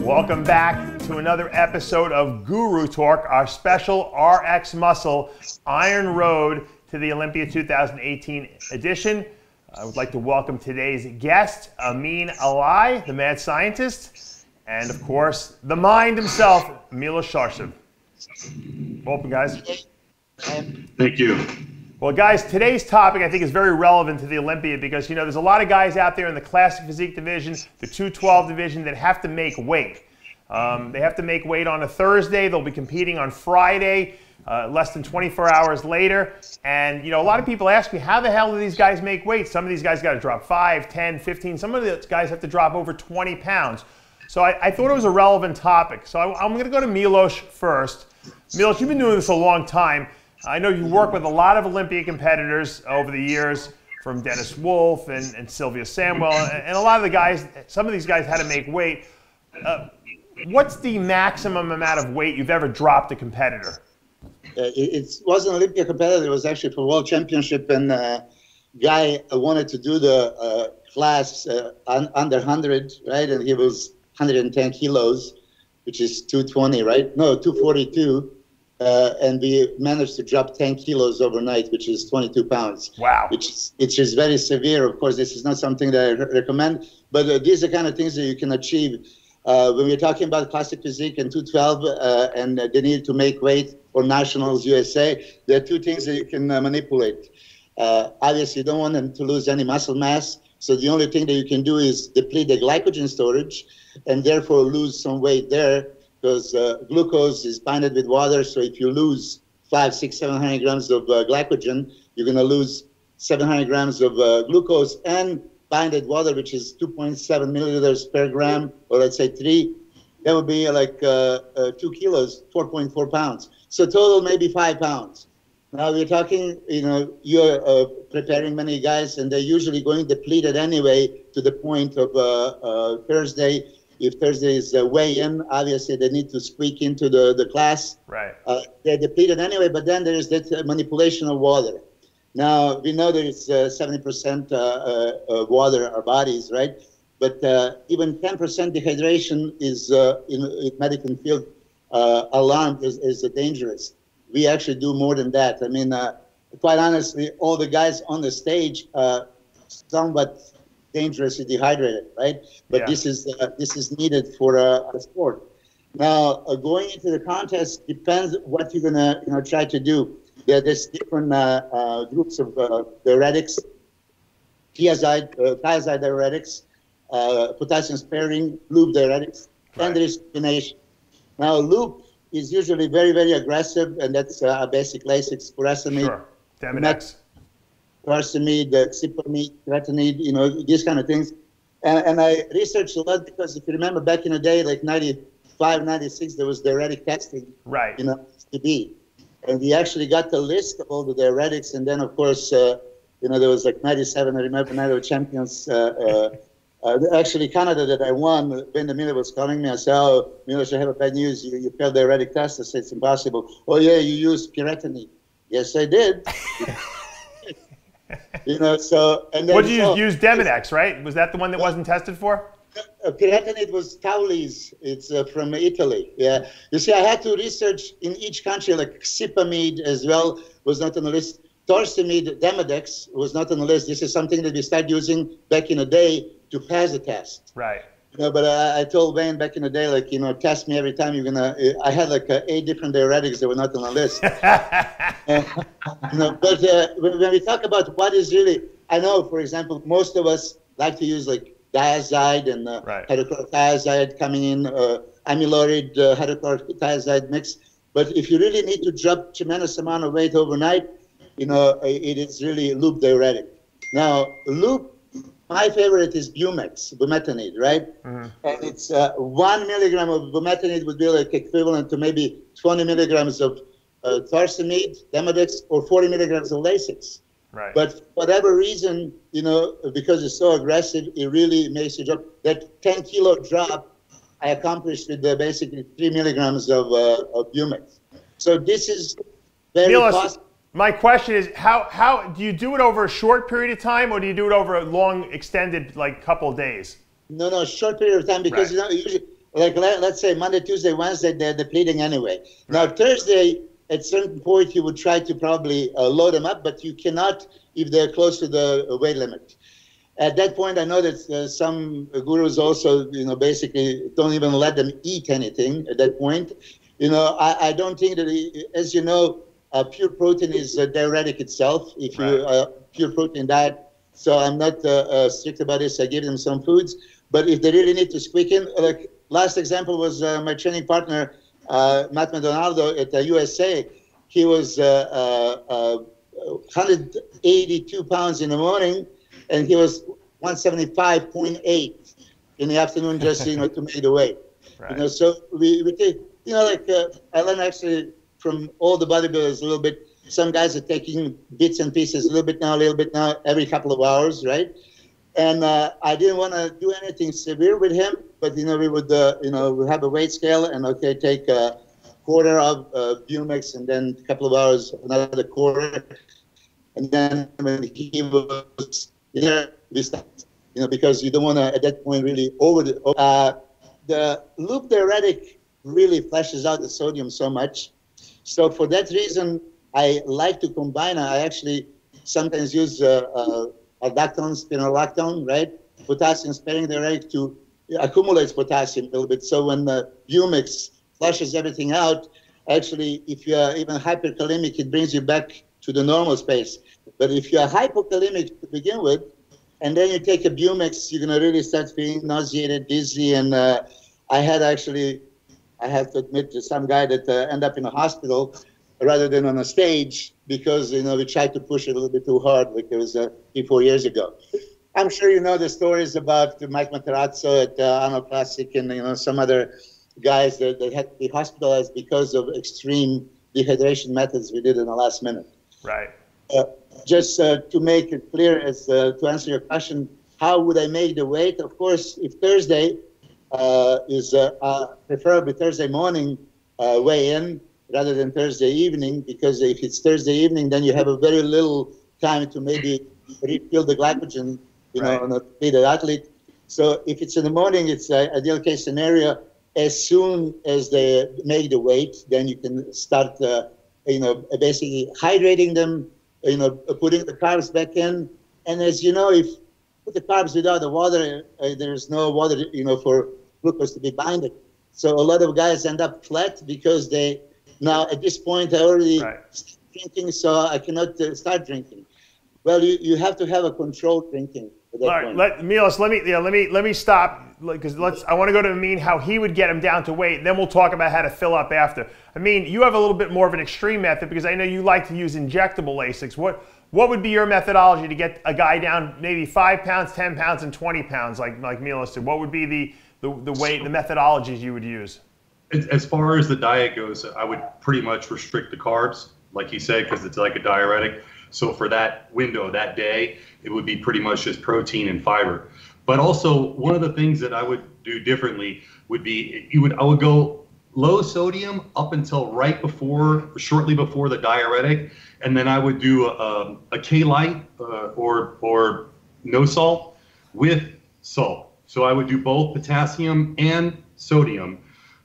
Welcome back to another episode of GuruTalk, our special RxMuscle Iron Road to the Olympia 2018 edition. I would like to welcome today's guest, Ameen Alai, the mad scientist, and of course, the mind himself, Milos Sarcev. Welcome, guys. Thank you. Well, guys, today's topic I think is very relevant to the Olympia because, you know, there's a lot of guys out there in the classic physique division, the 212 division that have to make weight. They have to make weight on a Thursday. They'll be competing on Friday, less than 24 hours later. And, you know, a lot of people ask me, how the hell do these guys make weight? Some of these guys got to drop 5, 10, 15. Some of these guys have to drop over 20 pounds. So I thought it was a relevant topic. So I'm going to go to Milos first. Milos, you've been doing this a long time. I know you work with a lot of Olympia competitors over the years, from Dennis Wolf and Sylvia Samuel, and a lot of the guys, some of these guys had to make weight. What's the maximum amount of weight you've ever dropped a competitor? It wasn't an Olympia competitor. It was actually for World Championship, and guy wanted to do the class under 100, right? And he was 110 kilos, which is 220, right? No, 242. And we managed to drop 10 kilos overnight, which is 22 pounds. Wow. Which is very severe. Of course, this is not something that I recommend, but these are the kind of things that you can achieve. When we're talking about classic physique and 212 and the need to make weight for nationals USA, there are two things that you can manipulate. Obviously, you don't want them to lose any muscle mass, so the only thing that you can do is deplete the glycogen storage and therefore lose some weight there, because glucose is binded with water. So if you lose 500, 600, 700 grams of glycogen, you're going to lose 700 grams of glucose and binded water, which is 2.7 milliliters per gram, or let's say 3. That would be like 2 kilos, 4.4 pounds. So total maybe 5 pounds. Now we're talking, you know, you're preparing many guys, and they're usually going depleted anyway to the point of Thursday. If Thursday is weigh-in, obviously they need to squeak into the class. Right. They're depleted anyway, but then there is that manipulation of water. Now, we know there is 70% water in our bodies, right? But even 10% dehydration is, in medical field, alarmed is dangerous. We actually do more than that. I mean, quite honestly, all the guys on the stage are somewhat dangerously dehydrated, right? But yeah. This is needed for a sport. Now, going into the contest depends what you're gonna try to do. There's different groups of diuretics, thiazide diuretics, potassium sparing, loop diuretics, right. And there is combination. Now, loop is usually very, very aggressive, and that's a basic Lasix, furosemide, Sure. Demodex. Furosemide, cyplamide, creatinine, you know, these kind of things. And I researched a lot because if you remember back in the day, like 95, 96, there was diuretic testing, right? You know, to be. And we actually got the list of all the diuretics. And then, of course, you know, there was like 97, I remember, Night of Champions. Actually, Canada that I won, Ben Miller was calling me. I said, oh, Milos, I have a bad news. You failed the diuretic test. I said, it's impossible. Oh, yeah, you used creatinine. Yes, I did. You know, so, and then. What did you use? Demodex, right? Was that the one that wasn't tested for? Creatinine was Taulis. It's from Italy. Yeah. You see, I had to research in each country, like cyplamide as well was not on the list. Torsemide, Demodex was not on the list. This is something that we started using back in the day to pass the test. Right. You know, but I told Wayne back in the day, like, you know, test me every time you're gonna. I had like 8 different diuretics that were not on the list. You know, but when we talk about what is really, I know, for example, most of us like to use like diazide and right. hydrochlorothiazide coming in, amyloid hydrochlorothiazide mix. But if you really need to drop tremendous amount of weight overnight, you know, it is really loop diuretic. Now, loop. My favorite is Bumex, bumetanide, right? Mm-hmm. And it's 1 milligram of bumetanide would be like equivalent to maybe 20 milligrams of torsemide, Demodex, or 40 milligrams of Lasix. Right. But for whatever reason, you know, because it's so aggressive, it really makes you drop. That 10 kilo drop, I accomplished with basically 3 milligrams of Bumex. So this is very Milos, possible. My question is, how do you do it over a short period of time, or do you do it over a long, extended, like, couple of days? No, short period of time, because Right. usually, like let's say Monday, Tuesday, Wednesday, they're depleting anyway. Right. Now Thursday, at certain point, you would try to probably load them up, but you cannot if they're close to the weight limit. At that point, I know that some gurus also, basically don't even let them eat anything at that point. I don't think that, as you know, pure protein is diuretic itself. If you pure protein diet, so I'm not strict about this. I give them some foods, but if they really need to squeak in, like last example was my training partner, Matt Maldonado at the USA. He was 182 pounds in the morning, and he was 175.8 in the afternoon, just to make the weight. Right. So we take, I learned actually from all the bodybuilders a little bit. Some guys are taking bits and pieces, a little bit now, every couple of hours, right? And I didn't want to do anything severe with him, but we would we have a weight scale, and take a quarter of Bumix, and then a couple of hours another quarter, and then when he was we stopped, because you don't want to at that point really the loop diuretic really flushes out the sodium so much. So for that reason, I like to combine. I actually sometimes use aldactone, spironolactone, right? Potassium sparing diuretic to accumulate potassium a little bit. So when the Bumix flushes everything out, actually, if you are even hyperkalemic, it brings you back to the normal space. But if you are hypokalemic to begin with, and then you take a Bumix, you're going to really start feeling nauseated, dizzy. And I have to admit, to some guy that ended up in a hospital rather than on a stage because, we tried to push it a little bit too hard, like it was 3-4 years ago. I'm sure you know the stories about Mike Materazzo at Arnold Classic and, some other guys that had to be hospitalized because of extreme dehydration methods we did in the last minute. Right. Just to make it clear, as to answer your question, how would I make the weight? Of course, if Thursday is preferably Thursday morning weigh-in rather than Thursday evening, because if it's Thursday evening, then you have a very little time to maybe refill the glycogen, on a completed athlete. So if it's in the morning, it's an ideal case scenario. As soon as they make the weight, then you can start, basically hydrating them, putting the carbs back in. And as you know, if you put the carbs without the water, there's no water, for glucose to be binded. So a lot of guys end up flat because now at this point I already started drinking, so I cannot start drinking. Well, you have to have a controlled drinking. All right, Milos, let me stop, because I want to go to Ameen, how he would get him down to weight, and then we'll talk about how to fill up after. Ameen, you have a little bit more of an extreme method, because I know you like to use injectable Lasix. What would be your methodology to get a guy down maybe 5 pounds, 10 pounds, and 20 pounds, like Milos did? What would be the weight, the methodologies you would use? As far as the diet goes, I would pretty much restrict the carbs, like he said, because it's like a diuretic. So for that window, that day, it would be pretty much just protein and fiber. But also, one of the things that I would do differently would be I would go low sodium up until shortly before the diuretic, and then I would do a K-Lite or no salt with salt. So I would do both potassium and sodium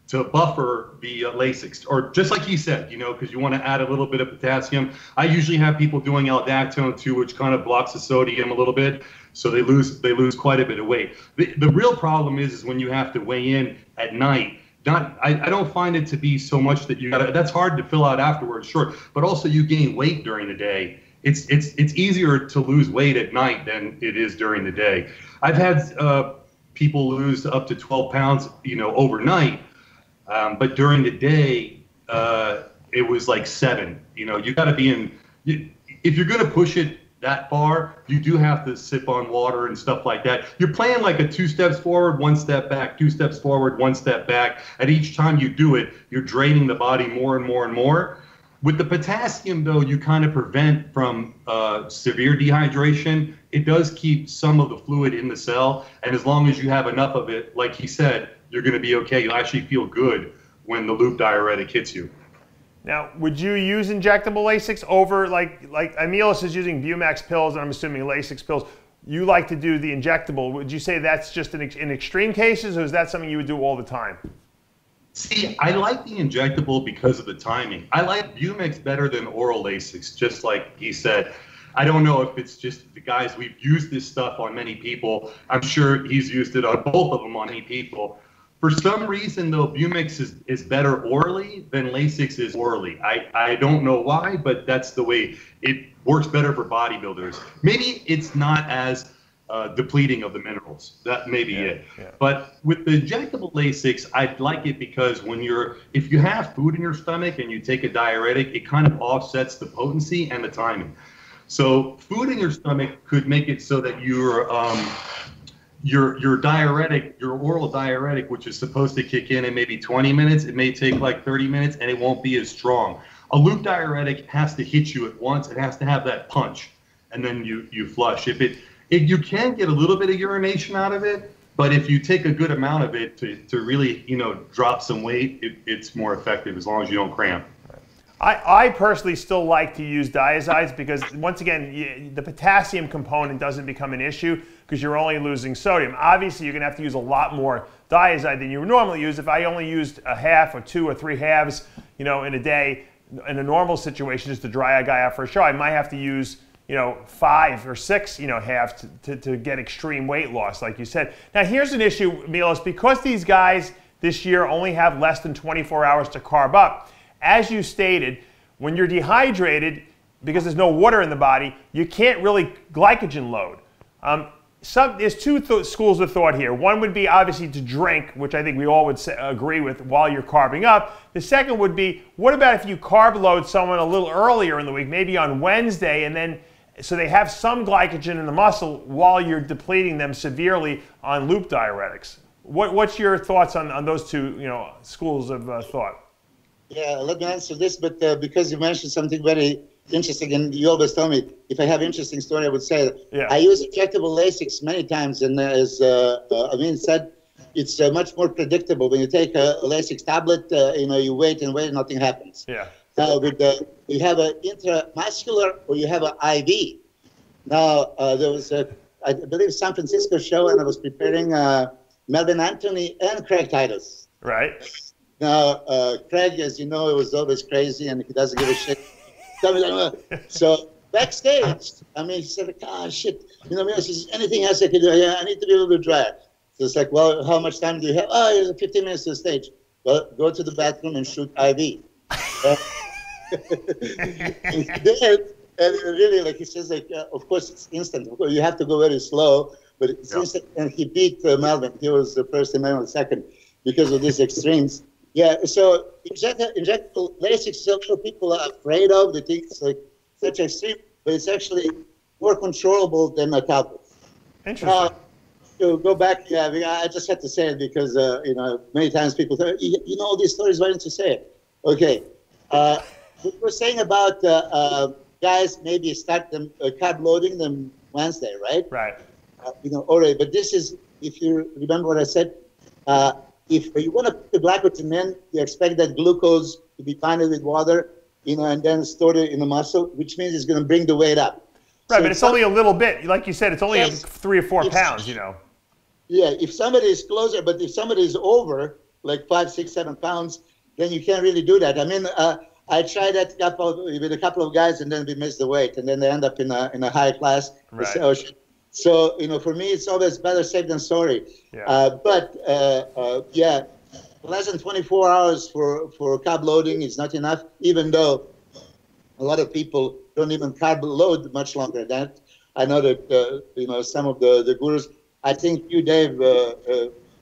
to buffer the Lasix, or just like he said, because you want to add a little bit of potassium. I usually have people doing aldactone too, which kind of blocks the sodium a little bit, so they lose quite a bit of weight. The real problem is when you have to weigh in at night. I don't find it to be so much that that's hard to fill out afterwards, sure, but also you gain weight during the day. It's easier to lose weight at night than it is during the day. I've had people lose up to 12 pounds, overnight. But during the day, it was like 7. You got to be if you're going to push it that far, you do have to sip on water and stuff like that. You're playing like a 2 steps forward, 1 step back, 2 steps forward, 1 step back. And each time you do it, you're draining the body more and more and more. With the potassium, though, you kind of prevent from severe dehydration. It does keep some of the fluid in the cell. And as long as you have enough of it, like he said, you're going to be okay. You'll actually feel good when the loop diuretic hits you. Now, would you use injectable Lasix over, like Milos is using Bumax pills, and I'm assuming Lasix pills. You like to do the injectable. Would you say that's just in extreme cases, or is that something you would do all the time? See, I like the injectable because of the timing. I like Bumax better than oral Lasix, just like he said. I don't know if it's just the guys, we've used this stuff on many people. I'm sure he's used it on both of them on many people. For some reason, though, Bumax is better orally than Lasix is orally. I don't know why, but that's the way it works better for bodybuilders. Maybe it's not as depleting of the minerals. That may be it. Yeah. But with the injectable Lasix, I like it because if you have food in your stomach and you take a diuretic, it kind of offsets the potency and the timing. So food in your stomach could make it so that your diuretic, your oral diuretic, which is supposed to kick in maybe 20 minutes, it may take like 30 minutes and it won't be as strong. A loop diuretic has to hit you at once. It has to have that punch, and then you flush. If you can get a little bit of urination out of it, but if you take a good amount of it to really, drop some weight, it's more effective as long as you don't cramp. I personally still like to use diazides because, once again, the potassium component doesn't become an issue because you're only losing sodium. Obviously, you're going to have to use a lot more diazide than you would normally use. If I only used a half or 2 or 3 halves, in a day, in a normal situation, just to dry a guy out for a show, I might have to use 5 or 6 halves to get extreme weight loss, like you said. Now, here's an issue, Milos, because these guys this year only have less than 24 hours to carb up. As you stated, when you're dehydrated, because there's no water in the body, you can't really glycogen load. There's 2 schools of thought here. One would be obviously to drink, which I think we all would agree with while you're carbing up. The second would be, what about if you carb load someone a little earlier in the week, maybe on Wednesday, and then so they have some glycogen in the muscle while you're depleting them severely on loop diuretics. What's your thoughts on those 2 schools of thought? Yeah, let me answer this, but because you mentioned something very interesting, and you always tell me if I have interesting story, I would say that. Yeah. I use injectable Lasix many times, and as Ameen said, it's much more predictable. When you take a Lasix tablet, you wait and wait, nothing happens. Yeah. Now, you have an intramuscular or you have an IV. Now, there was I believe, San Francisco show, and I was preparing Melvin Anthony and Craig Titus. Right. Now, Craig, as you know, it was always crazy, and he doesn't give a shit. So backstage, he said, shit. Says, anything else I can do? Yeah, I need to be a little bit drier. So it's like, well, how much time do you have? Oh, 15 minutes to the stage. Well, go to the bathroom and shoot IV. He did, and really, like he says, of course, it's instant. You have to go very slow, but it's instant. And he beat Melvin. He was the first and Melvin second because of these extremes. Yeah, so injectable Lasix is what people are afraid of. They think it's like such extreme, but it's actually more controllable than a tablet. Interesting. To go back, I just had to say it because, many times people say, all these stories, why didn't you say it? Okay. We were saying about guys maybe start them carb loading them Wednesday, right? Right. Already. But this is, if you remember what I said, if you want to put the glycogen in, you expect that glucose to be bonded with water, and then stored in the muscle, which means it's going to bring the weight up. Right, so but it's only a little bit. Like you said, it's only 3 or 4 pounds, Yeah, if somebody is closer, but if somebody is over, like 5, 6, 7 pounds, then you can't really do that. I tried that with a couple of guys, and then we missed the weight, and then they end up in a higher class. Right. So, for me, it's always better safe than sorry. Yeah. Less than 24 hours for carb loading is not enough, even though a lot of people don't even carb load much longer than that. I know that, some of the gurus, I think you, Dave,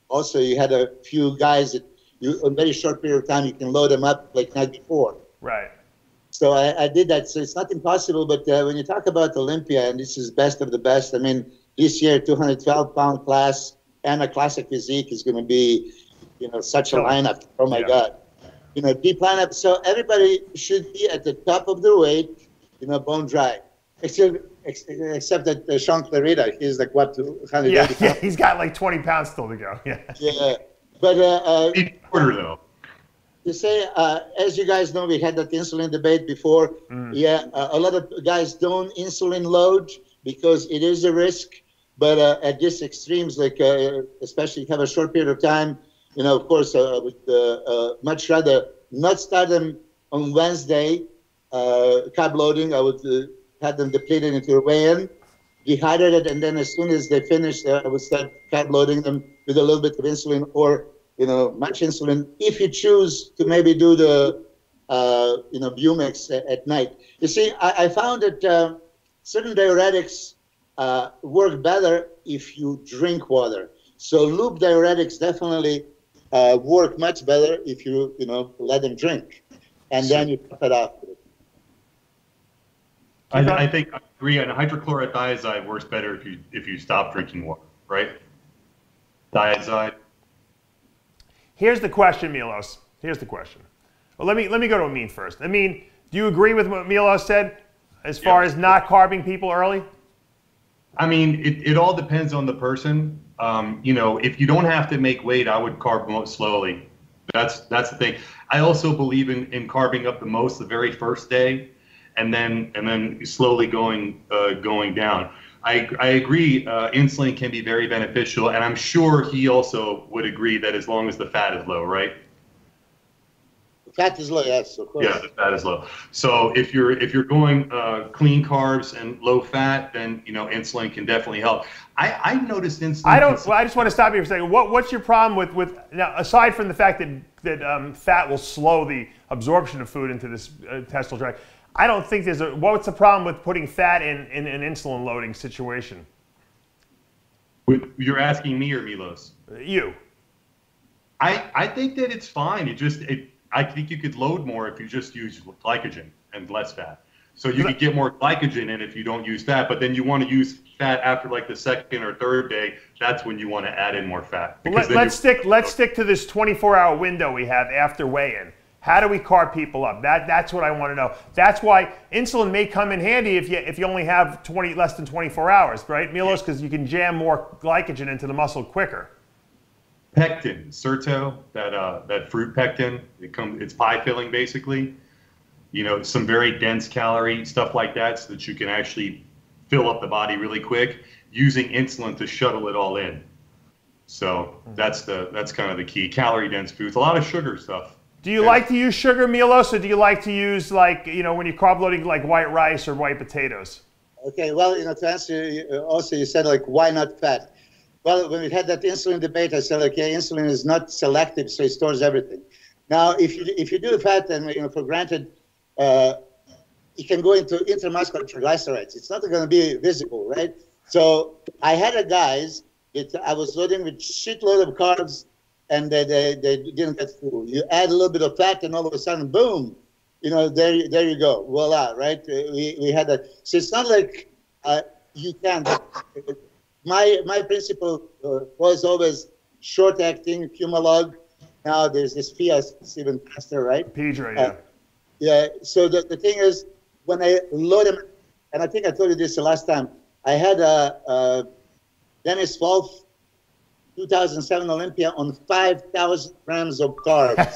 also you had a few guys that in a very short period of time, you can load them up like night before. Right. So I did that. So it's not impossible, but when you talk about Olympia, and this is best of the best, this year, 212-pound class and a classic physique is going to be, such a lineup. Oh, my God. Deep lineup. So everybody should be at the top of their weight, bone dry. Except that Sean Clarita, he's like, what, 280 pounds? Yeah, he's got like 20 pounds still to go. Yeah. Yeah. But quarter, though. You say, as you guys know, we had that insulin debate before. Yeah, a lot of guys don't insulin load because it is a risk. But at this extremes, like especially if you have a short period of time, you know, of course, I would much rather not start them on Wednesday, carb loading. I would have them depleted into the weigh-in, dehydrated, and then as soon as they finish, I would start carb loading them with a little bit of insulin or, you know, much insulin. If you choose to maybe do the, you know, Bumix at night. You see, I found that certain diuretics work better if you drink water. So loop diuretics definitely work much better if you know, let them drink, and then you top it off. I think I agree. And hydrochlorothiazide works better if you stop drinking water, right? Thiazide. Here's the question, Milos. Here's the question. Well, let me go to Ameen first. Ameen, do you agree with what Milos said as far as not carbing people early? I mean, it all depends on the person. You know, if you don't have to make weight, I would carb more slowly. That's the thing. I also believe in carbing up the most the very first day, and then slowly going down. I agree. Insulin can be very beneficial, and I'm sure he also would agree that as long as the fat is low, right? Fat is low, yes, of course. Yeah, the fat is low. So if you're going clean carbs and low fat, then you know insulin can definitely help. I've noticed insulin. I just want to stop you for a second. What's your problem with now? Aside from the fact that fat will slow the absorption of food into this intestinal tract, I don't think there's a. What's the problem with putting fat in an insulin loading situation? You're asking me or Milos? You. I think that it's fine. I think you could load more if you just use glycogen and less fat. So you could get more glycogen in if you don't use fat, but then you want to use fat after like the second or third day. That's when you want to add in more fat. Let's stick to this 24-hour window we have after weigh-in. How do we carb people up? That's what I want to know. That's why insulin may come in handy if you only have less than 24 hours, right, Milos? Because you can jam more glycogen into the muscle quicker. Pectin, Certo, that fruit pectin, it's pie filling basically. You know, some very dense calorie stuff like that, so that you can actually fill up the body really quick using insulin to shuttle it all in. So that's kind of the key. Calorie dense foods, a lot of sugar stuff. Do you like to use sugar, Milos, or do you like to use, like, you know, when you're carb loading, like white rice or white potatoes? Okay, well, you know, to answer also, you said like, why not fat? Well, when we had that insulin debate, I said, okay, insulin is not selective, so it stores everything. Now, if you do fat, and you know, for granted, it can go into intramuscular triglycerides. It's not going to be visible, right? So I had a guys that I was loading with shitload of carbs, and they didn't get full. You add a little bit of fat, and all of a sudden, boom, you know, there you go, voila, right? We had that. So it's not like you can. My principle was always short-acting Humalog. Now there's this Fias, it's even faster, right? Pedro, yeah. Yeah, so the thing is, when I load them, and I think I told you this the last time, I had Dennis Wolf, 2007 Olympia, on 5,000 grams of carbs.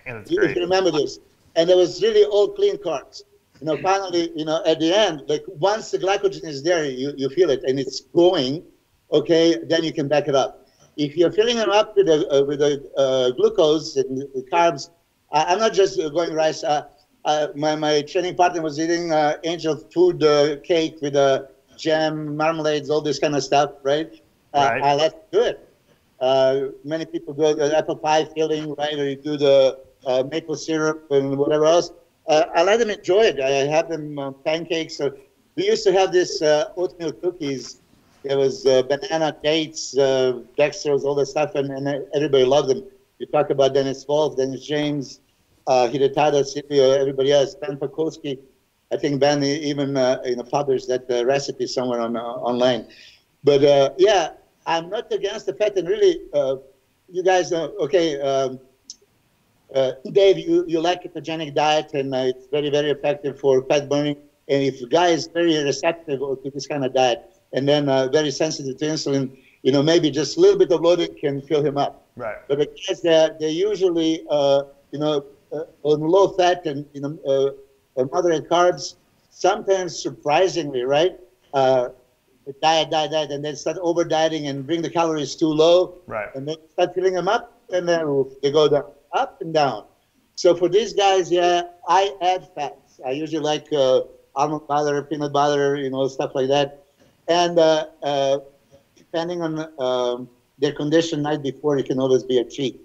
If you remember this. And it was really all clean carbs. You know, finally, you know, at the end, like once the glycogen is there, you feel it and it's going, okay, then you can back it up. If you're filling them up with the glucose and the carbs, I'm not just going rice. My training partner was eating angel food cake with jam, marmalades, all this kind of stuff, right? I let him do it. Many people do the apple pie filling, right? Or you do the maple syrup and whatever else. I let them enjoy it. I have them pancakes. So we used to have this oatmeal cookies. There was banana, dates, dextrose, all that stuff, and everybody loved them. You talk about Dennis Wolf, Dennis James, Hidetada, Silvio, everybody else, Ben Pakowski. I think Ben even you know, published that recipe somewhere online. But yeah, I'm not against the fat, and really, you guys know, okay, Dave, you like a ketogenic diet, and it's very, very effective for fat burning. And if the guy is very receptive to this kind of diet, and then very sensitive to insulin, maybe just a little bit of loading can fill him up. Right. But the guys they're usually, on low fat and, moderate carbs, sometimes surprisingly, right? Diet, and then start over dieting and bring the calories too low. Right. And then start filling them up, and then they go down, up and down. So for these guys, yeah, I add fats. I usually like almond butter, peanut butter, stuff like that. And depending on their condition night before, it can always be a cheat.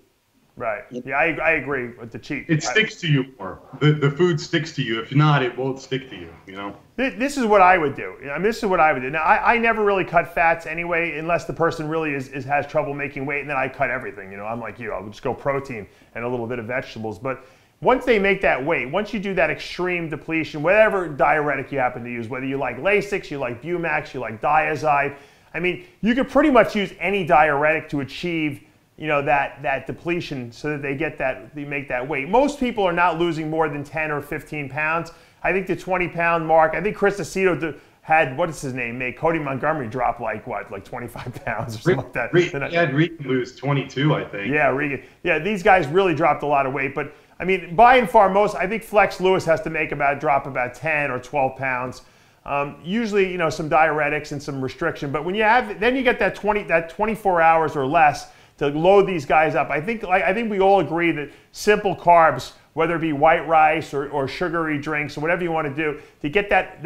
Right. Yeah, I agree with the cheat. It sticks to you more. The food sticks to you. If not, it won't stick to you, This is what I would do. I mean, this is what I would do. Now, I never really cut fats anyway, unless the person really has trouble making weight, and then I cut everything. I'm like you. I'll just go protein and a little bit of vegetables. But once they make that weight, once you do that extreme depletion, whatever diuretic you happen to use, whether you like Lasix, you like Bumax, you like Diazide, I mean, you could pretty much use any diuretic to achieve that depletion so that they make that weight. Most people are not losing more than 10 or 15 pounds. I think the 20-pound mark, I think Chris Aceto had, what is his name, made Cody Montgomery drop like 25 pounds or something like that. He had Regan lose 22, I think. Yeah, Regan. Yeah, these guys really dropped a lot of weight. But, I mean, by and far, I think Flex Lewis has to drop about 10 or 12 pounds. Usually, some diuretics and some restriction. But when then you get that 24 hours or less to load these guys up. I think we all agree that simple carbs, whether it be white rice or sugary drinks or whatever you want to do, to get that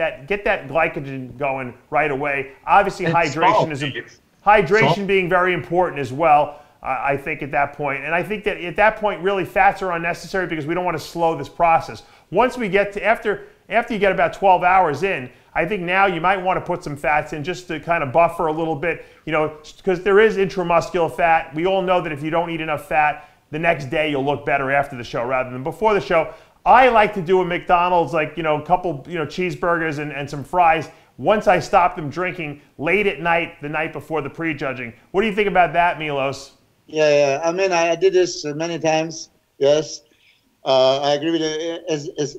glycogen going right away. Obviously, hydration being very important as well. I think at that point, and I think that at that point, really fats are unnecessary because we don't want to slow this process. Once we get to after you get about 12 hours in, I think now you might want to put some fats in just to kind of buffer a little bit, because there is intramuscular fat. We all know that if you don't eat enough fat, the next day you'll look better after the show rather than before the show. I like to do a McDonald's, like, a couple, cheeseburgers and some fries once I stop them drinking late at night, the night before the prejudging. What do you think about that, Milos? Yeah. I mean, I did this many times. Yes. I agree with you.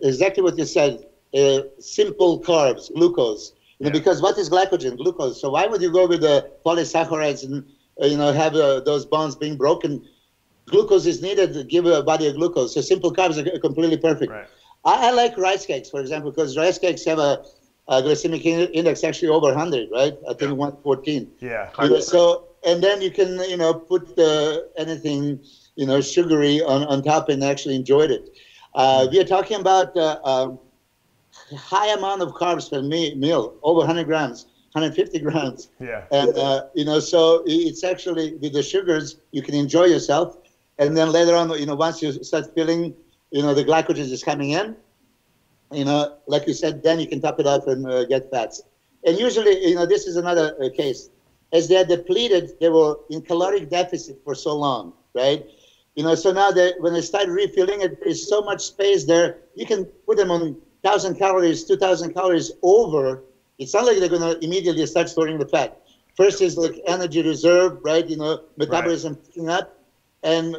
Exactly what you said. Simple carbs, glucose. Because what is glycogen? Glucose. So why would you go with the polysaccharides and have those bonds being broken? Glucose is needed to give a body a glucose. So simple carbs are completely perfect. Right. I like rice cakes, for example, because rice cakes have a glycemic index actually over 100, right? I think 114. Yeah. So and then you can put anything sugary on top and actually enjoy it. We are talking about high amount of carbs per meal, over 100 grams, 150 grams. Yeah. And, so it's actually, with the sugars, you can enjoy yourself. And then later on, once you start feeling, the glycogen is coming in, like you said, then you can top it up and get fats. And usually, this is another case. As they're depleted, they were in caloric deficit for so long, right? So now when they start refilling it, there's so much space there, you can put them on 1,000 calories, 2,000 calories over. It's not like they're going to immediately start storing the fat. First is like energy reserve, right? Metabolism picking up. And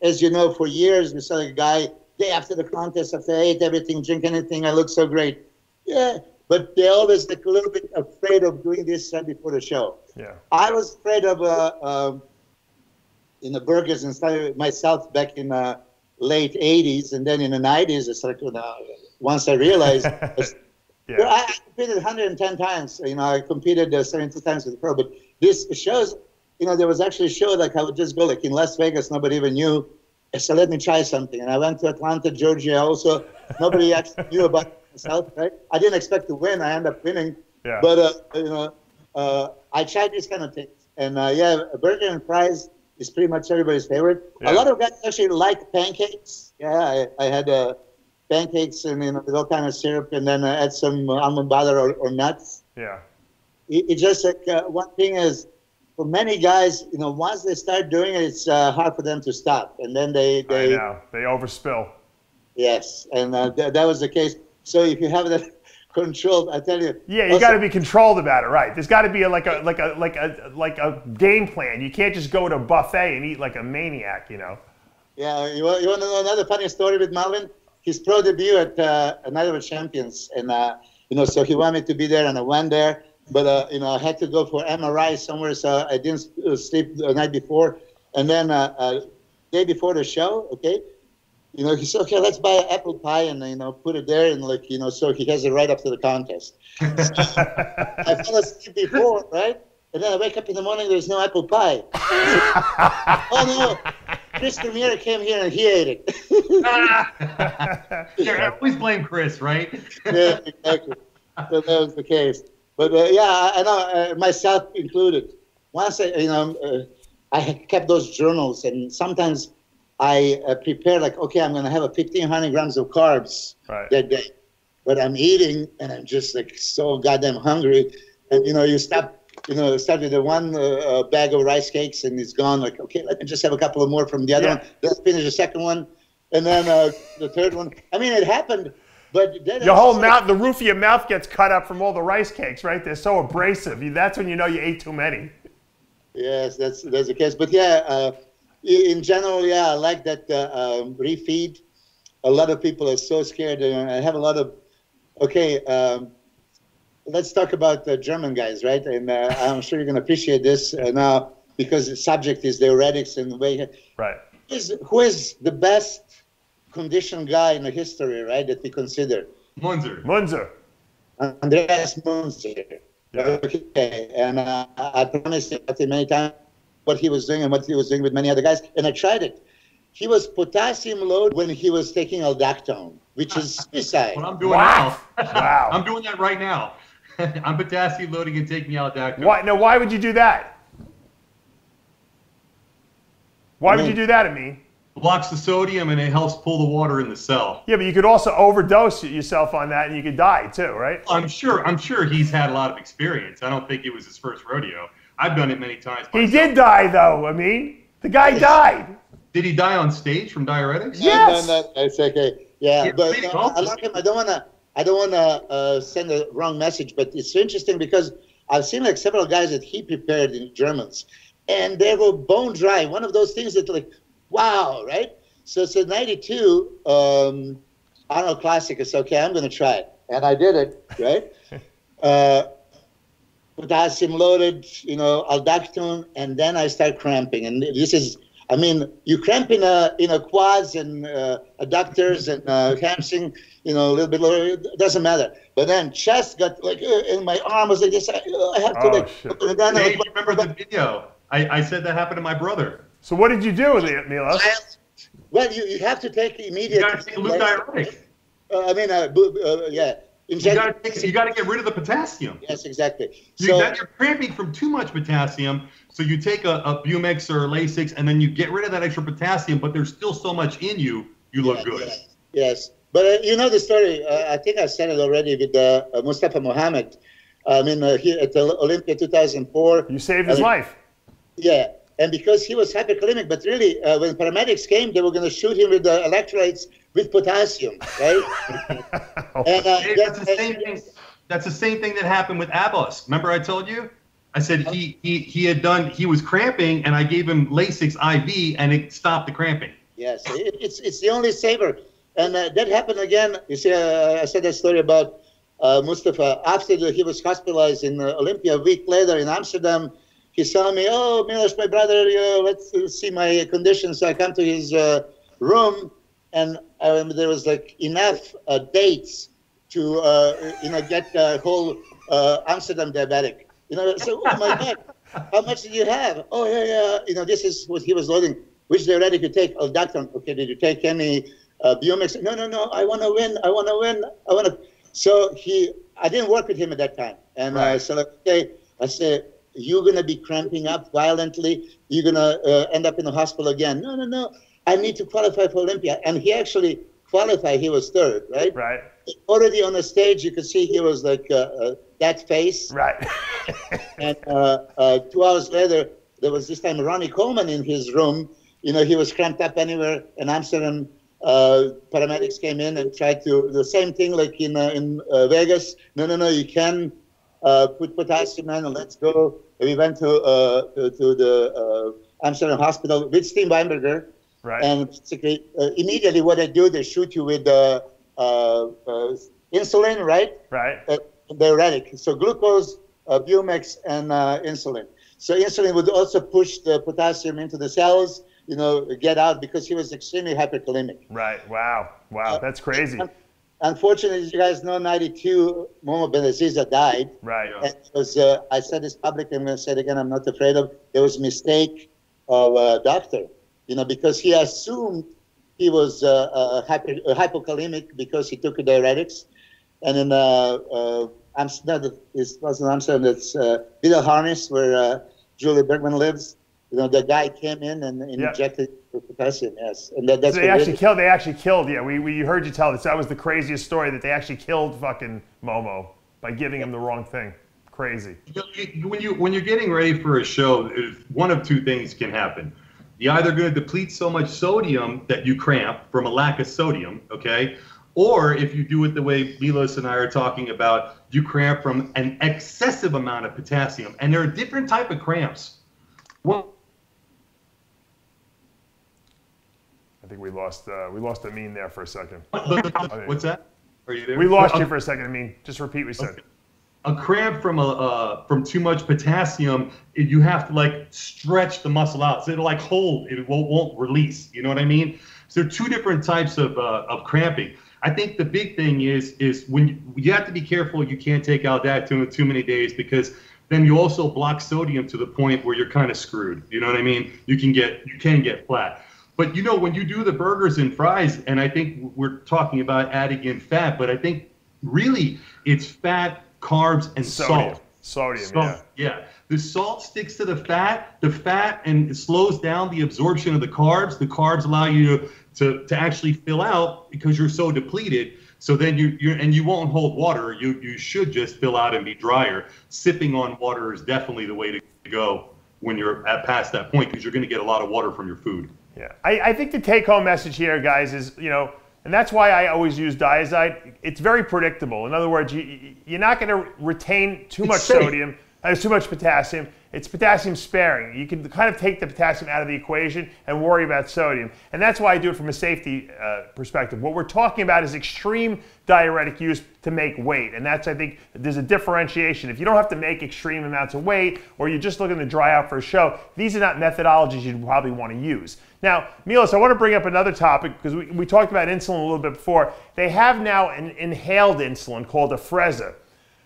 as you know, for years, we saw a guy, day after the contest, after I ate everything, drink anything, I look so great. Yeah, but they always like a little bit afraid of doing this right before the show. Yeah. I was afraid of burgers and stuff myself back in late 80s, and then in the 90s, it's like, once I realized, I competed 110 times. I competed 72 times with the pro. But this shows, there was actually a show like I would just go like in Las Vegas, nobody even knew. So let me try something. And I went to Atlanta, Georgia also. Nobody actually knew about myself, right? I didn't expect to win. I ended up winning. Yeah. But, I tried these kind of things. And, a burger and fries is pretty much everybody's favorite. Yeah. A lot of guys actually like pancakes. Yeah, I had pancakes and with all kind of syrup, and then add some almond butter or nuts. Yeah. It's just like one thing is, for many guys, once they start doing it, it's hard for them to stop, and then they I know they overspill. Yes, and that was the case. So if you have that controlled, I tell you. Yeah, you got to be controlled about it, right? There's got to be like a game plan. You can't just go to a buffet and eat like a maniac, Yeah, you want to know another funny story with Malvin? His pro debut at Night of the Champions, and so he wanted me to be there, and I went there. But I had to go for MRI somewhere, so I didn't sleep the night before. And then day before the show, okay, he said, okay, let's buy an apple pie and put it there, and so he has it right up to the contest. I fell asleep before, right? And then I wake up in the morning, there's no apple pie. Oh no, Chris Premiere came here and he ate it. I always blame Chris, right? Yeah, exactly. So that was the case. But yeah, I know, myself included. Once I had kept those journals, and sometimes I prepare like, okay, I'm going to have 1,500 grams of carbs that day. But I'm eating, and I'm just like so goddamn hungry. And you start with the one bag of rice cakes, and it's gone. Like, okay, let me just have a couple of more from the other one. Let's finish the second one, and then the third one. I mean, it happened, but then your whole mouth, the roof of your mouth gets cut up from all the rice cakes, right? They're so abrasive. That's when you know you ate too many. Yes, that's the case. But yeah, in general, yeah, I like that refeed. A lot of people are so scared. I have a lot of. Okay, let's talk about the German guys, right? And I'm sure you're going to appreciate this now because the subject is the diuretics and the way. Right. Who is the best conditioned guy in the history, right, that we consider? Munzer. Andreas Munzer. Yeah. Okay, and I promised him many times what he was doing and what he was doing with many other guys, and I tried it. He was potassium load when he was taking aldactone, which is suicide. What I'm doing now. Wow. I'm doing that right now. I'm potassium loading and taking aldactone. Why? Now, why would you do that? Why would you do that, Ameen? Blocks the sodium and it helps pull the water in the cell. Yeah, but you could also overdose yourself on that and you could die too, right? I'm sure he's had a lot of experience. I don't think it was his first rodeo. I've done it many times. He did die though, Ameen. The guy died. Did he die on stage from diuretics? Yes. No, that's okay. Yeah, but I like him. I don't wanna send the wrong message, but it's interesting because I've seen like several guys that he prepared in Germans, and they were bone dry. One of those things that like, wow, right? So it's a 92 Arnold Classic. It's okay, I'm going to try it. And I did it, right? Potassium loaded, aldactone, and then I start cramping. And this is, I mean, you cramp in a quads and adductors and hamstring, a little bit lower, it doesn't matter. But then chest got like, and my arm was like this, I have to Hey, you remember the video? I said that happened to my brother. So what did you do with it, Milos? Well, you have to take immediate. You got to take a loop diuretic. Yeah. You got to get rid of the potassium. Yes, exactly. You're cramping from too much potassium, so you take a Bumix or Lasix, and then you get rid of that extra potassium, but there's still so much in you, you look good. Yes. But you know the story, I think I said it already with Mustafa Mohammed. I mean, here at the Olympia 2004. You saved his life. Yeah. And because he was hyperkalemic, but really, when paramedics came, they were going to shoot him with the electrolytes with potassium, right? And that's the same thing that happened with Abbas. Remember I told you? I said he was cramping, and I gave him Lasix IV, and it stopped the cramping. Yes, it's the only saver. And that happened again. You see, I said that story about Mustafa. After he was hospitalized in Olympia, a week later in Amsterdam, he saw me, oh, Milos, my brother, let's see my condition. So I come to his room, and there was like enough dates to, get the whole Amsterdam diabetic. So, oh my God, how much did you have? Oh, yeah. This is what he was loading. Which diuretic you take? Aldactone. Okay, did you take any Bumix? No, I want to win. So I didn't work with him at that time. And okay, I said, you're going to be cramping up violently. You're going to end up in the hospital again. No. I need to qualify for Olympia. And he actually qualified. He was third, right? Right. Already on the stage, you could see he was like that face. Right. And 2 hours later, there was this time Ronnie Coleman in his room. He was cramped up anywhere in Amsterdam. Paramedics came in and tried to the same thing like in Vegas. No, you can put potassium in and let's go. We went to the Amsterdam hospital with Steve Weinberger. Right. And basically, immediately what they do, they shoot you with insulin, right? Right. Diuretic. So glucose Bumex and insulin. So insulin would also push the potassium into the cells, you know, get out, because he was extremely hyperkalemic. Right. Wow. Wow. That's crazy. Unfortunately, as you guys know, 92 Momo Benaziza died. Right. And it was, I said this publicly, I'm going to say it again, I'm not afraid of. There was a mistake of a doctor, you know, because he assumed he was hypokalemic because he took diuretics. And in Amsterdam, it wasn't Amsterdam, it's Villa Harnis, where Julie Bergman lives. You know, the guy came in and injected potassium, yes. And that's so they actually killed, yeah, we heard you tell this. That was the craziest story, that they actually killed fucking Momo by giving him the wrong thing. Crazy. When you're getting ready for a show, one of two things can happen. You're either going to deplete so much sodium that you cramp from a lack of sodium, okay? Or if you do it the way Milos and I are talking about, you cramp from an excessive amount of potassium. And there are different type of cramps. Well, I think we lost Ameen there for a second. What's that? Are you there? We lost you for a second, Ameen. Just repeat what you said. Okay. A cramp from too much potassium, you have to like stretch the muscle out, so it'll like hold, it won't release. You know what I mean? So there are two different types of cramping. I think the big thing is when you have to be careful. You can't take out that too many days, because then you also block sodium to the point where you're kind of screwed. You know what I mean? You can get flat. But you know, when you do the burgers and fries, and I think we're talking about adding in fat, but I think really it's fat, carbs, and salt. Sodium, yeah. The salt sticks to the fat and it slows down the absorption of the carbs. The carbs allow you to actually fill out because you're so depleted. So then you won't hold water. You should just fill out and be drier. Sipping on water is definitely the way to go when you're past that point, because you're going to get a lot of water from your food. Yeah, I think the take-home message here, guys, is, you know, and that's why I always use Diazide. It's very predictable. In other words, you're not going to retain too much sodium, too much potassium. It's potassium sparing. You can kind of take the potassium out of the equation and worry about sodium. And that's why I do it from a safety perspective. What we're talking about is extreme diuretic use to make weight. And that's, I think, there's a differentiation. If you don't have to make extreme amounts of weight, or you're just looking to dry out for a show, these are not methodologies you'd probably want to use. Now, Milos, I want to bring up another topic, because we talked about insulin a little bit before. They have now an inhaled insulin called Afrezza.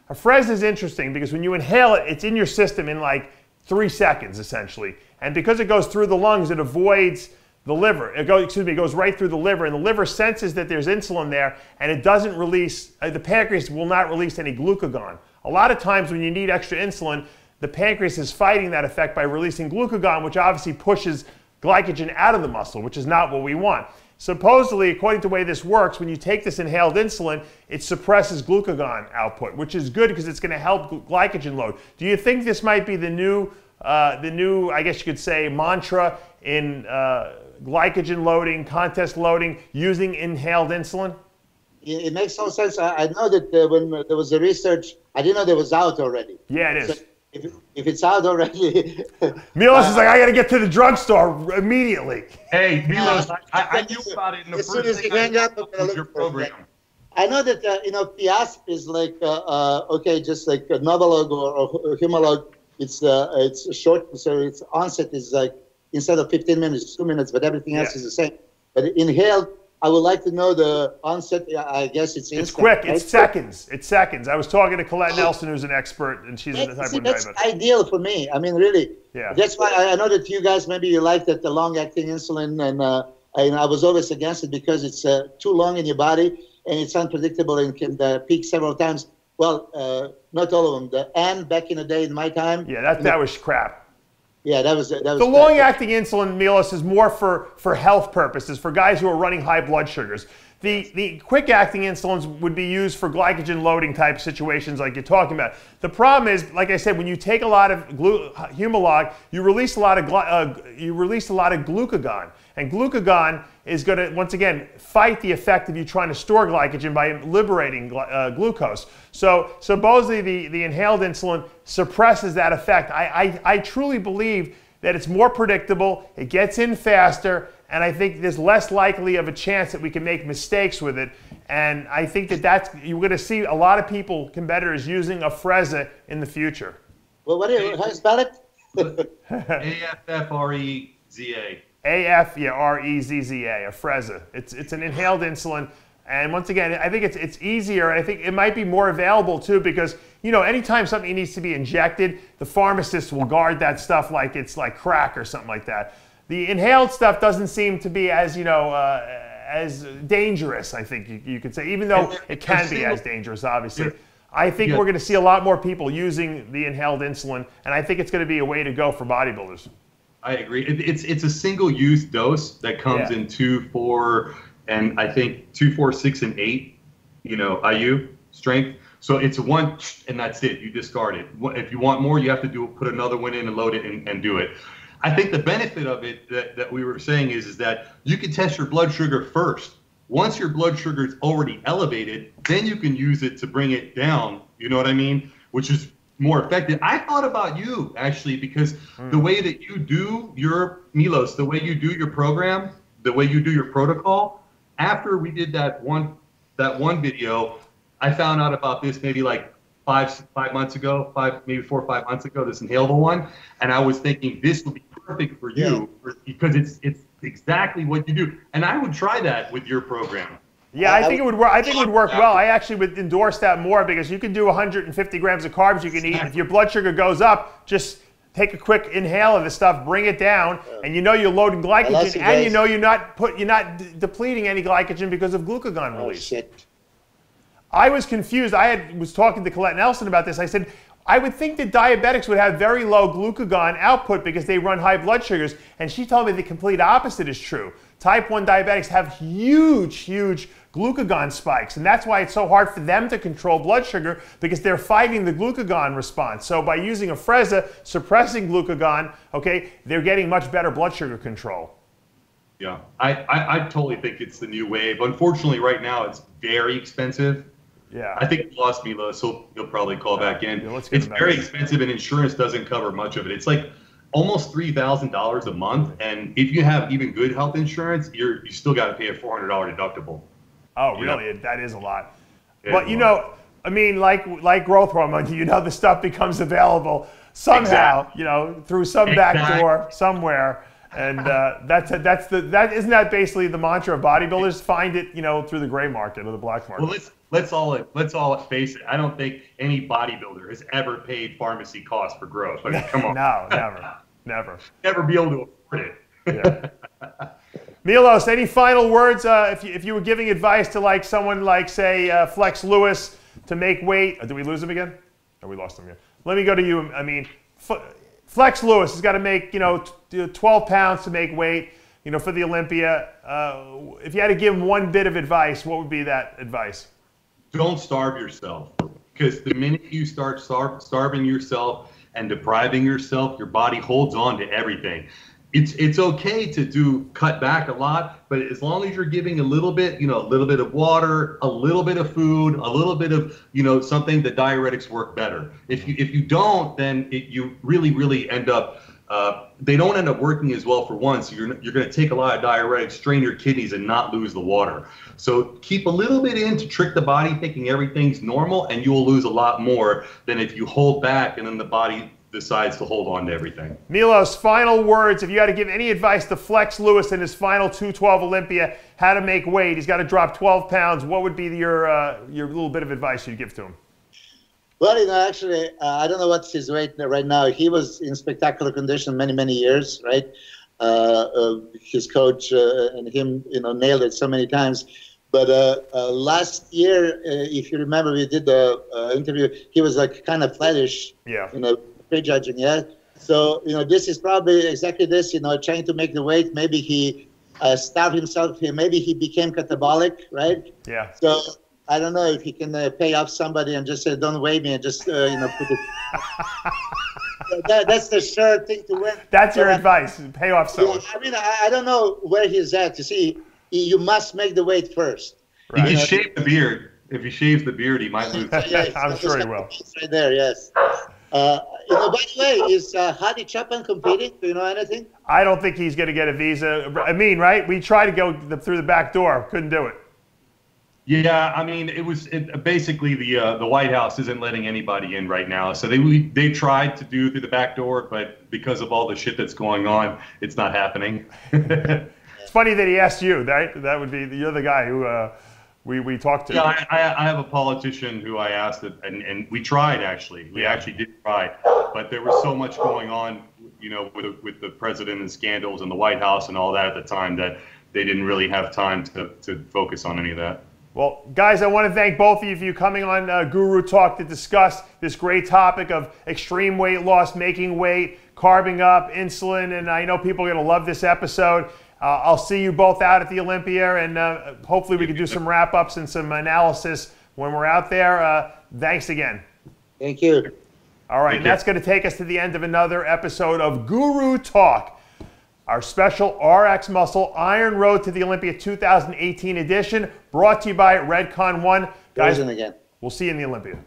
Afrezza is interesting because when you inhale it, it's in your system in like 3 seconds, essentially. And because it goes through the lungs, it avoids the liver. It goes right through the liver, and the liver senses that there's insulin there, and it doesn't release, the pancreas will not release any glucagon. A lot of times when you need extra insulin, the pancreas is fighting that effect by releasing glucagon, which obviously pushes glycogen out of the muscle, which is not what we want. Supposedly, according to the way this works, when you take this inhaled insulin, it suppresses glucagon output, which is good because it's going to help glycogen load. Do you think this might be the new, I guess you could say, mantra in glycogen loading, contest loading, using inhaled insulin? It makes no sense. I know that when there was a research, I didn't know that was out already. Yeah, it is. So if it's out already... Milos is like, I got to get to the drugstore immediately. Hey, Milos, I knew about it in the as first soon as you hang up, I'm going to look for it. I know that, Piasp is like, okay, just like a Novolog or Humalog. It's short, so its onset is like, instead of 15 minutes, it's 2 minutes, but everything else is the same. But inhaled, I would like to know the onset. I guess it's instant. It's quick. Right? It's seconds. It's seconds. I was talking to Colette Nelson, who's an expert, and she's a type 1 That's diabetic. ideal for me. I mean, really. Yeah. That's why I know that you guys, maybe you like that the long-acting insulin, and I was always against it because it's too long in your body, and it's unpredictable and can peak several times. Well, not all of them. The N back in the day, in my time. Yeah, that was crap. Yeah, that was the long-acting insulin, Milos, is more for health purposes, for guys who are running high blood sugars. The quick-acting insulins would be used for glycogen loading type situations like you're talking about. The problem is, like I said, when you take a lot of Humalog, you release a lot of glucagon, and glucagon is going to, once again, fight the effect of you trying to store glycogen by liberating glucose. So supposedly the inhaled insulin suppresses that effect. I truly believe that it's more predictable, it gets in faster, and I think there's less likely of a chance that we can make mistakes with it. And I think that you're going to see a lot of competitors using a Freza in the future. Well, how do you spell it? AFFREZA. AFREZZA, a Freza. It's an inhaled insulin. And once again, I think it's easier. I think it might be more available too, because anytime something needs to be injected, the pharmacist will guard that stuff like it's like crack or something like that. The inhaled stuff doesn't seem to be as as dangerous, I think you could say, even though it can be as dangerous, obviously. I think we're going to see a lot more people using the inhaled insulin, and I think it's going to be a way to go for bodybuilders. I agree. It's a single-use dose that comes in 2, 4, and I think 2, 4, 6, and 8, IU strength. So it's one, and that's it. You discard it. If you want more, you have to put another one in and load it and do it. I think the benefit of it that we were saying is that you can test your blood sugar first. Once your blood sugar is already elevated, then you can use it to bring it down. You know what I mean? Which is more effective. I thought about you actually, because the way that you do your Milos, the way you do your program, the way you do your protocol. After we did that one video, I found out about this maybe like 5 months ago, maybe 4 or 5 months ago, this inhalable one, and I was thinking this would be perfect for you because it's exactly what you do, and I would try that with your program. Yeah, I think it would work. I think it would work well. I actually would endorse that more, because you can do 150 grams of carbs you can eat. If your blood sugar goes up, just take a quick inhale of the stuff, bring it down, and you're loading glycogen, and you're not depleting any glycogen because of glucagon release. Shit. I was confused. I was talking to Colette Nelson about this. I said, I would think that diabetics would have very low glucagon output because they run high blood sugars, and she told me the complete opposite is true. Type 1 diabetics have huge glucagon spikes, and that's why it's so hard for them to control blood sugar, because they're fighting the glucagon response. So by using a Freza, suppressing glucagon, okay, they're getting much better blood sugar control. Yeah, I totally think it's the new wave. Unfortunately, right now it's very expensive. Yeah. I think we lost Milos, so he'll probably call back in. Yeah, it's very expensive, and insurance doesn't cover much of it. It's like almost $3,000 a month, and if you have even good health insurance, you still got to pay a $400 deductible. Oh, really? That is a lot. But I mean, like growth hormone, the stuff becomes available somehow, through some back door somewhere. And isn't that basically the mantra of bodybuilders? Find it, through the gray market or the black market. Well, let's all face it. I don't think any bodybuilder has ever paid pharmacy costs for growth. I mean, come on. No, never. Never be able to afford it. Yeah. Milos, any final words? If you were giving advice to like someone like, say, Flex Lewis to make weight. Did we lose him again? Or we lost him again? Let me go to you. I mean, Flex Lewis has got to make 12 pounds to make weight, for the Olympia. If you had to give him one bit of advice, what would be that advice? Don't starve yourself, because the minute you start starving yourself and depriving yourself, your body holds on to everything. It's okay to cut back a lot, but as long as you're giving a little bit, a little bit of water, a little bit of food, a little bit of, something, the diuretics work better. If you don't, then you really end up, they don't end up working as well for one. So you're going to take a lot of diuretics, strain your kidneys, and not lose the water. So keep a little bit in to trick the body thinking everything's normal, and you will lose a lot more than if you hold back and then the body decides to hold on to everything. Milos, final words. If you had to give any advice to Flex Lewis in his final 212 Olympia, how to make weight, he's got to drop 12 pounds. What would be your little bit of advice you'd give to him? Well, actually, I don't know what's his weight right now. He was in spectacular condition many years, right? His coach and him, nailed it so many times. But last year, if you remember, we did the interview. He was like kind of flattish. Yeah. Prejudging, yeah. So this is probably exactly this. Trying to make the weight. Maybe he starved himself. Maybe he became catabolic, right? Yeah. So I don't know if he can pay off somebody and just say, "Don't weigh me," and just put it. That's the sure thing to win. That's your advice. Pay off someone. Yeah, I mean, I don't know where he's at. You see, you must make the weight first. Right. He can shave the beard. If he shaves the beard, he might lose. I'm sure he will. Right there, yes. By the way, is Hadi Chapman competing? Do you know anything? I don't think he's going to get a visa. Ameen, right? We tried to go through the back door. Couldn't do it. Yeah, I mean, basically the White House isn't letting anybody in right now. So they tried to do through the back door, but because of all the shit that's going on, it's not happening. It's funny that he asked you. That would be, you're the guy who we talked to. Yeah, I have a politician who I asked it, and we tried actually. We actually did try, but there was so much going on, you know, with the president and scandals and the White House and all that at the time that they didn't really have time to focus on any of that. Well, guys, I want to thank both of you for you coming on Guru Talk to discuss this great topic of extreme weight loss, making weight, carving up, insulin, and I know people are going to love this episode. I'll see you both out at the Olympia, and hopefully we can do some wrap-ups and some analysis when we're out there. Thanks again. Thank you. All right, and that's going to take us to the end of another episode of Guru Talk, our special RxMuscle Iron Road to the Olympia 2018 edition, brought to you by Redcon One. Guys, we'll see you in the Olympia.